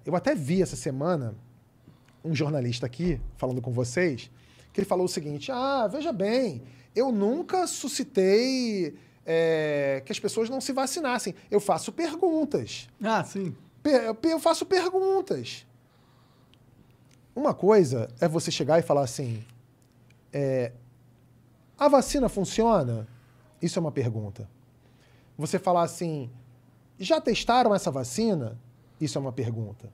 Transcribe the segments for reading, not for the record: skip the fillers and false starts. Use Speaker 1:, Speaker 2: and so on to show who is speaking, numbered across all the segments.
Speaker 1: Eu até vi essa semana um jornalista aqui, falando com vocês, que ele falou o seguinte: veja bem, eu nunca suscitei que as pessoas não se vacinassem. Eu faço perguntas.
Speaker 2: Sim.
Speaker 1: Eu faço perguntas. Uma coisa é você chegar e falar assim, a vacina funciona? Isso é uma pergunta. Você falar assim, já testaram essa vacina? Isso é uma pergunta.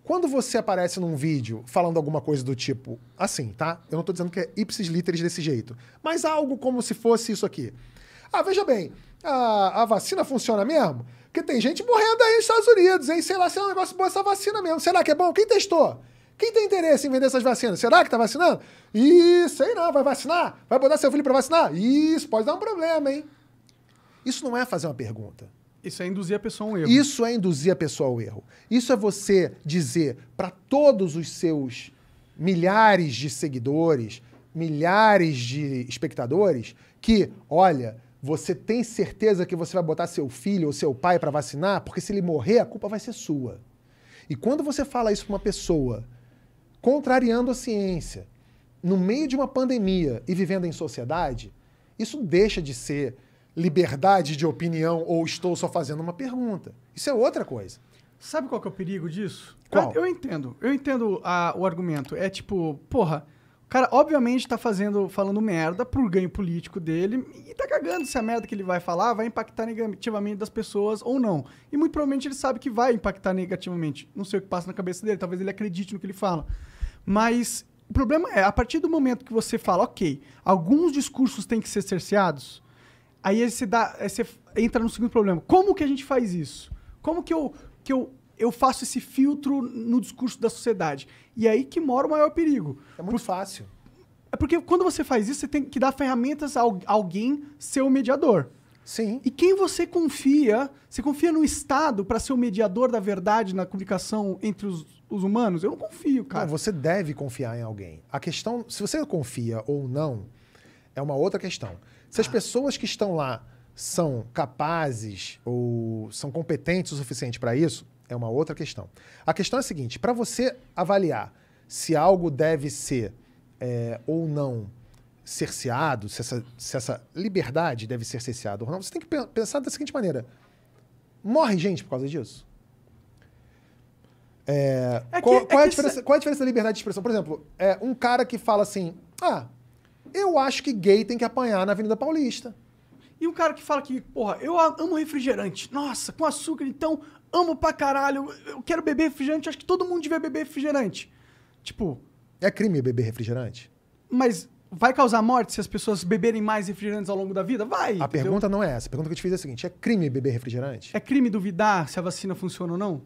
Speaker 1: Quando você aparece num vídeo falando alguma coisa do tipo, assim, tá? Eu não tô dizendo que é ipsis literis desse jeito, mas algo como se fosse isso aqui. Veja bem, a vacina funciona mesmo? Porque tem gente morrendo aí nos Estados Unidos, hein? Sei lá se é um negócio bom essa vacina mesmo. Será que é bom? Quem testou? Quem tem interesse em vender essas vacinas? Será que tá vacinando? Sei não, vai vacinar? Vai botar seu filho pra vacinar? Isso pode dar um problema, hein? Isso não é fazer uma pergunta.
Speaker 2: Isso é induzir a pessoa a um erro.
Speaker 1: Isso é induzir a pessoa ao erro. Isso é você dizer para todos os seus milhares de seguidores, milhares de espectadores, que, olha, você tem certeza que você vai botar seu filho ou seu pai para vacinar? Porque se ele morrer, a culpa vai ser sua. E quando você fala isso para uma pessoa, contrariando a ciência, no meio de uma pandemia e vivendo em sociedade, isso deixa de ser liberdade de opinião ou estou só fazendo uma pergunta. Isso é outra coisa.
Speaker 2: Sabe qual que é o perigo disso?
Speaker 1: Qual?
Speaker 2: Eu entendo o argumento. É tipo, porra, o cara obviamente tá falando merda pro ganho político dele e tá cagando se a merda que ele vai falar vai impactar negativamente das pessoas ou não. E muito provavelmente ele sabe que vai impactar negativamente. Não sei o que passa na cabeça dele, talvez ele acredite no que ele fala. Mas o problema é, a partir do momento que você fala, ok, alguns discursos têm que ser cerceados, aí você entra no segundo problema. Como que a gente faz isso? Como que eu faço esse filtro no discurso da sociedade? E aí que mora o maior perigo.
Speaker 1: É muito fácil.
Speaker 2: É porque quando você faz isso, você tem que dar ferramentas a alguém ser o mediador.
Speaker 1: Sim.
Speaker 2: E quem você confia? Você confia no Estado para ser o mediador da verdade na comunicação entre os humanos? Eu não confio, cara.
Speaker 1: Não, você deve confiar em alguém. A questão, se você confia ou não, é uma outra questão. Se as pessoas que estão lá são capazes ou são competentes o suficiente para isso, é uma outra questão. A questão é a seguinte, para você avaliar se algo deve ser ou não cerceado, se essa liberdade deve ser cerceada ou não, você tem que pensar da seguinte maneira. Morre gente por causa disso? Qual é a diferença da liberdade de expressão? Por exemplo, um cara que fala assim, eu acho que gay tem que apanhar na Avenida Paulista.
Speaker 2: E um cara que fala que, porra, eu amo refrigerante. Nossa, com açúcar, então, amo pra caralho. Eu quero beber refrigerante, acho que todo mundo devia beber refrigerante. Tipo...
Speaker 1: É crime beber refrigerante?
Speaker 2: Mas vai causar morte se as pessoas beberem mais refrigerantes ao longo da vida? Vai,
Speaker 1: A pergunta não é essa. A pergunta que eu te fiz é a seguinte, é crime beber refrigerante?
Speaker 2: É crime duvidar se a vacina funciona ou não?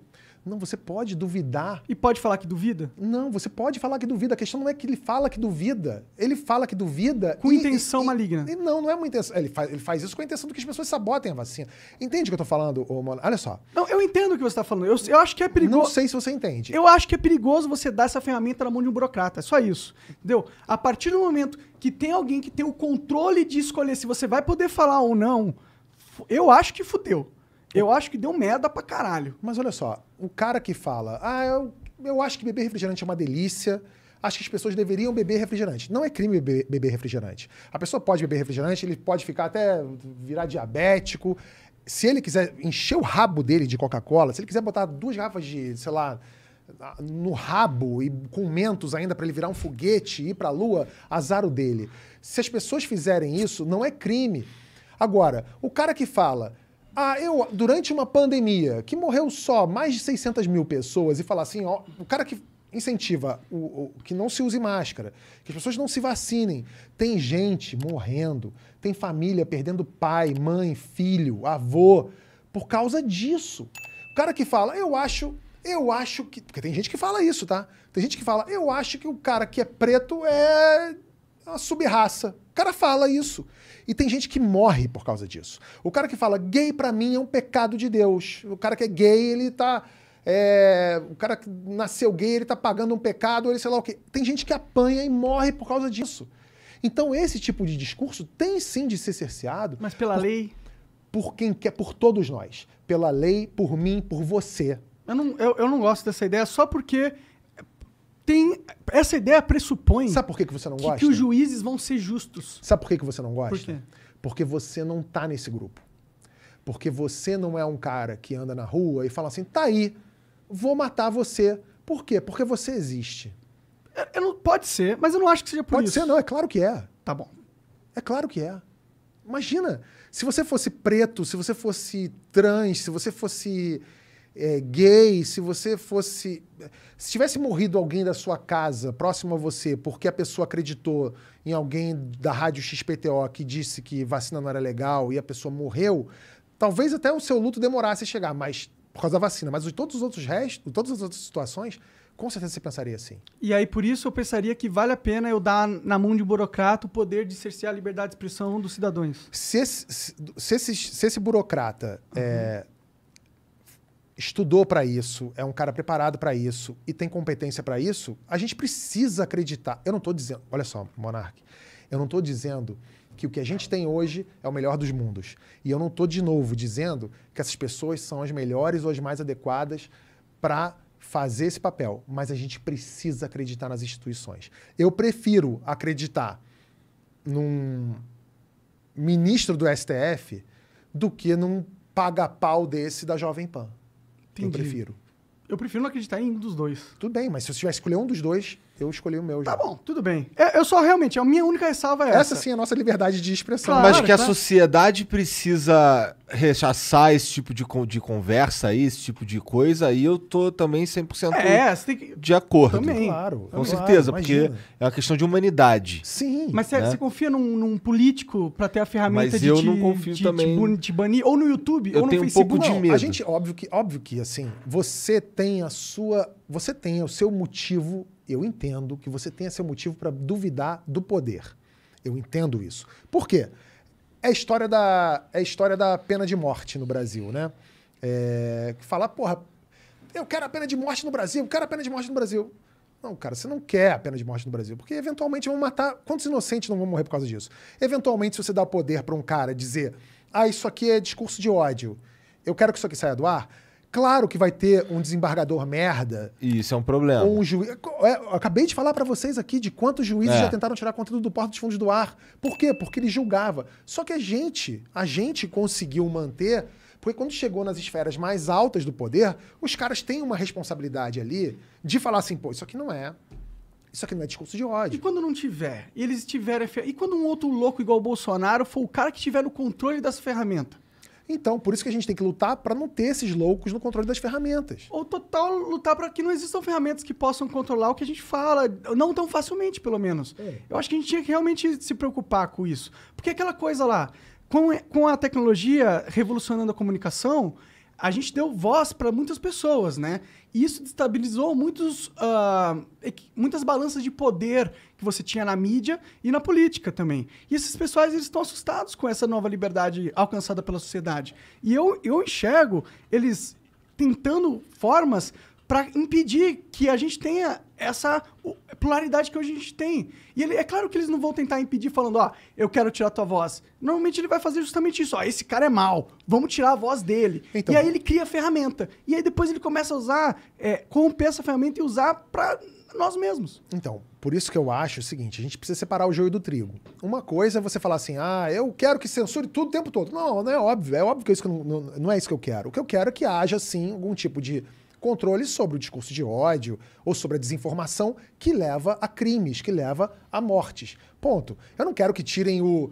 Speaker 1: Não, você pode duvidar.
Speaker 2: E pode falar que duvida?
Speaker 1: Não, você pode falar que duvida. A questão não é que ele fala que duvida. Ele fala que duvida...
Speaker 2: Com intenção maligna.
Speaker 1: Não é uma intenção. Ele faz isso com a intenção de que as pessoas sabotem a vacina. Entende o que eu tô falando, Mano? Olha só.
Speaker 2: Não, eu entendo o que você tá falando. Eu acho que é perigoso...
Speaker 1: Não sei se você entende.
Speaker 2: Eu acho que é perigoso você dar essa ferramenta na mão de um burocrata. É só isso. Entendeu? A partir do momento que tem alguém que tem o controle de escolher se você vai poder falar ou não, eu acho que fudeu. Eu acho que deu merda pra caralho.
Speaker 1: Mas olha só, o cara que fala, eu acho que beber refrigerante é uma delícia, acho que as pessoas deveriam beber refrigerante. Não é crime beber refrigerante. A pessoa pode beber refrigerante, ele pode ficar até virar diabético. Se ele quiser encher o rabo dele de Coca-Cola, se ele quiser botar 2 garrafas de, sei lá, no rabo e com mentos ainda para ele virar um foguete e ir pra lua, azar o dele. Se as pessoas fizerem isso, não é crime. Agora, o cara que fala... durante uma pandemia, que morreu só mais de 600 mil pessoas, e falar assim, o cara que incentiva que não se use máscara, que as pessoas não se vacinem, tem gente morrendo, tem família perdendo pai, mãe, filho, avô, por causa disso. O cara que fala, eu acho que... Porque tem gente que fala isso, tá? Tem gente que fala, eu acho que o cara que é preto é uma sub-raça. O cara fala isso. E tem gente que morre por causa disso. O cara que fala, gay pra mim é um pecado de Deus. O cara que é gay, ele tá... o cara que nasceu gay, ele tá pagando um pecado, ele sei lá o quê. Tem gente que apanha e morre por causa disso. Então esse tipo de discurso tem sim de ser cerceado.
Speaker 2: Mas pela lei?
Speaker 1: Por quem quer, por todos nós. Pela lei, por mim, por você.
Speaker 2: Eu não gosto dessa ideia só porque essa ideia pressupõe
Speaker 1: Sabe por que você não gosta?
Speaker 2: que os juízes vão ser justos.
Speaker 1: Sabe por que você não gosta?
Speaker 2: Por quê?
Speaker 1: Porque você não tá nesse grupo. Porque você não é um cara que anda na rua e fala assim, tá aí, vou matar você. Por quê? Porque você existe.
Speaker 2: Pode ser, mas eu não acho que seja por
Speaker 1: Pode
Speaker 2: isso.
Speaker 1: ser, não, é claro que é.
Speaker 2: Tá bom.
Speaker 1: É claro que é. Imagina, se você fosse preto, se você fosse trans, se você fosse gay, se você fosse... Se tivesse morrido alguém da sua casa, próximo a você, porque a pessoa acreditou em alguém da rádio XPTO que disse que vacina não era legal e a pessoa morreu, talvez até o seu luto demorasse a chegar, mas por causa da vacina. Mas todos os outros restos, todas as outras situações, com certeza você pensaria assim.
Speaker 2: E aí, por isso, eu pensaria que vale a pena eu dar na mão de um burocrata o poder de cercear a liberdade de expressão dos cidadãos.
Speaker 1: Se esse burocrata estudou para isso, é um cara preparado para isso e tem competência para isso, a gente precisa acreditar. Eu não estou dizendo... Olha só, Monark, eu não estou dizendo que o que a gente tem hoje é o melhor dos mundos. E eu não estou, de novo, dizendo que essas pessoas são as melhores ou as mais adequadas para fazer esse papel. Mas a gente precisa acreditar nas instituições. Eu prefiro acreditar num ministro do STF do que num paga-pau desse da Jovem Pan.
Speaker 2: Entendi.
Speaker 1: Eu prefiro.
Speaker 2: Eu prefiro não acreditar em um dos dois.
Speaker 1: Tudo bem, mas se eu tivesse que escolher um dos dois, eu escolhi o meu já.
Speaker 2: Tá bom, tudo bem. Eu só realmente, a minha única ressalva é essa.
Speaker 1: Essa sim é a nossa liberdade de expressão.
Speaker 2: Claro.
Speaker 3: Mas que a
Speaker 2: tá.
Speaker 3: sociedade precisa rechaçar esse tipo de conversa aí, esse tipo de coisa, aí eu tô também 100%
Speaker 2: Você tem que...
Speaker 3: de acordo.
Speaker 2: Também.
Speaker 1: Claro.
Speaker 3: Com
Speaker 1: claro,
Speaker 3: certeza,
Speaker 1: imagina.
Speaker 3: porque é uma questão de humanidade.
Speaker 1: Sim.
Speaker 2: Mas
Speaker 3: né?
Speaker 2: você confia num político pra ter a ferramenta
Speaker 3: Mas
Speaker 2: de
Speaker 3: eu não confio também.
Speaker 2: te banir? Ou no YouTube,
Speaker 3: Eu
Speaker 2: ou no
Speaker 3: tenho um
Speaker 2: Facebook?
Speaker 3: pouco de
Speaker 1: Não,
Speaker 3: medo.
Speaker 1: a gente, óbvio que, assim, você tem o seu motivo, eu entendo que você tenha seu motivo para duvidar do poder. Eu entendo isso. Por quê? É a história da pena de morte no Brasil, né? Falar, porra, eu quero a pena de morte no Brasil, eu quero a pena de morte no Brasil. Não, cara, você não quer a pena de morte no Brasil, porque eventualmente vão matar... Quantos inocentes não vão morrer por causa disso? Eventualmente, se você dá o poder para um cara dizer, isso aqui é discurso de ódio, eu quero que isso aqui saia do ar, claro que vai ter um desembargador merda.
Speaker 3: Isso é um problema.
Speaker 1: Ou um juiz. Eu acabei de falar pra vocês aqui de quantos juízes já tentaram tirar conteúdo do Porta dos Fundos do ar. Por quê? Porque ele julgava. Só que a gente conseguiu manter, porque quando chegou nas esferas mais altas do poder, os caras têm uma responsabilidade ali de falar assim, pô, isso aqui não é discurso de
Speaker 2: E
Speaker 1: ódio.
Speaker 2: quando não tiver? E eles tiverem... E quando um outro louco igual o Bolsonaro for o cara que tiver no controle dessa ferramenta?
Speaker 1: Então, por isso que a gente tem que lutar para não ter esses loucos no controle das ferramentas.
Speaker 2: Ou total lutar para que não existam ferramentas que possam controlar o que a gente fala, não tão facilmente, pelo menos. Eu acho que a gente tinha que realmente se preocupar com isso. Porque aquela coisa lá, com a tecnologia revolucionando a comunicação, a gente deu voz para muitas pessoas, né? E isso destabilizou muitas balanças de poder que você tinha na mídia e na política também. E esses pessoas, eles estão assustados com essa nova liberdade alcançada pela sociedade. E eu enxergo eles tentando formas para impedir que a gente tenha essa pluralidade que hoje a gente tem. E é claro que eles não vão tentar impedir falando, eu quero tirar tua voz. Normalmente ele vai fazer justamente isso. Esse cara é mau, vamos tirar a voz dele.
Speaker 1: Então,
Speaker 2: e aí ele cria a ferramenta. E aí depois ele começa a usar, corromper essa ferramenta e usar para nós mesmos.
Speaker 1: Então, por isso que eu acho o seguinte, a gente precisa separar o joio do trigo. Uma coisa é você falar assim, eu quero que censure tudo o tempo todo. Não é óbvio. É óbvio que isso não é isso que eu quero. O que eu quero é que haja, sim, algum tipo de controle sobre o discurso de ódio ou sobre a desinformação que leva a crimes, que leva a mortes. Ponto. Eu não quero que tirem o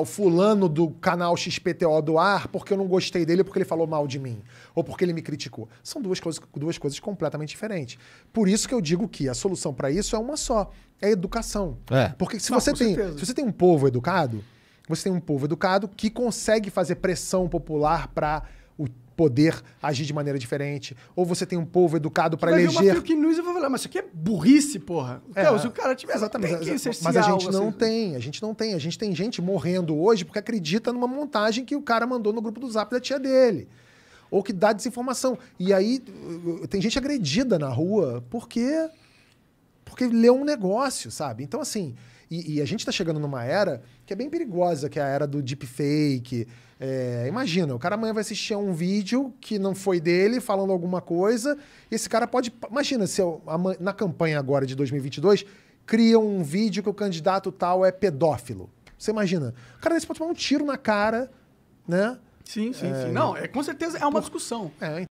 Speaker 1: fulano do canal XPTO do ar porque eu não gostei dele, porque ele falou mal de mim, ou porque ele me criticou. São duas coisas completamente diferentes. Por isso que eu digo que a solução para isso é uma só, é a educação. Porque se você tem um povo educado, você tem um povo educado que consegue fazer pressão popular para o poder agir de maneira diferente, ou você tem um povo educado para eleger...
Speaker 2: Vai ver uma fake news e vai falar, mas isso aqui é burrice, porra. Se o cara tiver...
Speaker 1: Exatamente.
Speaker 2: Tem que
Speaker 1: mas a gente não tem. A gente tem gente morrendo hoje porque acredita numa montagem que o cara mandou no grupo do Zap da tia dele. Ou que dá desinformação. E aí tem gente agredida na rua porque leu um negócio, sabe? Então, assim, E a gente tá chegando numa era que é bem perigosa, que é a era do deepfake. Imagina, o cara amanhã vai assistir a um vídeo que não foi dele, falando alguma coisa, e esse cara pode... Imagina, se na campanha agora de 2022, cria um vídeo que o candidato tal é pedófilo. Você imagina? O cara desse pode tomar um tiro na cara, né?
Speaker 2: Sim. Não, com certeza é uma discussão.